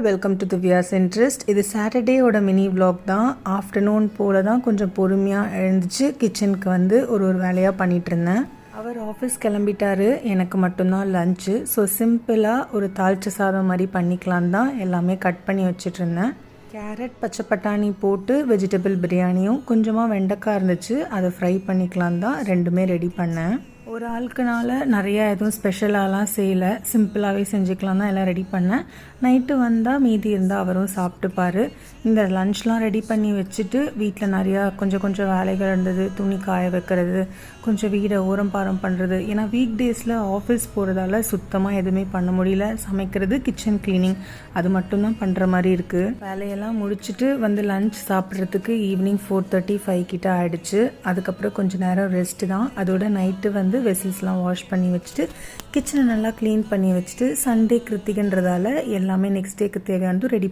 Welcome to Divya's interest. இது சாட்டர்டேயோட mini vlog தான். Afternoon போல தான் கொஞ்சம் பொறுமையாக எழுந்துச்சு கிச்சனுக்கு வந்து ஒரு வேலையாக பண்ணிகிட்டு இருந்தேன். அவர் ஆஃபீஸ் கிளம்பிட்டாரு, எனக்கு மட்டும்தான் லஞ்சு. ஸோ சிம்பிளாக ஒரு தாளிச்ச சாதம் மாதிரி பண்ணிக்கலாம் தான் எல்லாமே கட் பண்ணி வச்சுட்டு இருந்தேன். கேரட் பச்சை பட்டாணி போட்டு வெஜிடபிள் பிரியாணியும் கொஞ்சமாக வெண்டைக்காய் இருந்துச்சு, அதை ஃப்ரை பண்ணிக்கலாம் தான் ரெண்டுமே ரெடி பண்ணேன். ஒரு ஆளுக்குனால நிறையா எதுவும் ஸ்பெஷலாலாம் செய்யலை, சிம்பிளாகவே செஞ்சுக்கலாம் தான் எல்லாம் ரெடி பண்ணேன். நைட்டு வந்தால் மீதி இருந்தால் அவரும் சாப்பிட்டுப்பார். இந்த லஞ்ச்லாம் ரெடி பண்ணி வச்சுட்டு வீட்டில் நிறையா கொஞ்சம் வேலைகள் இருந்தது. துணி காய வைக்கிறது, கொஞ்சம் வீடை ஓரம் பாரம் பண்ணுறது. ஏன்னா வீக் டேஸில் ஆஃபீஸ் போகிறதால சுத்தமாக எதுவுமே பண்ண முடியல. சமைக்கிறது, கிச்சன் க்ளீனிங் அது மட்டும்தான் பண்ணுற மாதிரி இருக்குது. வேலையெல்லாம் முடிச்சுட்டு வந்து லஞ்ச் சாப்பிட்றதுக்கு ஈவினிங் 4:35 கிட்ட ஆகிடுச்சு. அதுக்கப்புறம் கொஞ்சம் நேரம் ரெஸ்ட்டு தான். அதோட நைட்டு வந்து வெசில்ஸ்லாம் வாஷ் பண்ணி வச்சுட்டு கிச்சனை நல்லா க்ளீன் பண்ணி வச்சுட்டு சண்டே கிருத்திகன்றதால எல்லாமே நெக்ஸ்ட் டேக்கு தேவையானதும் ரெடி பண்ணி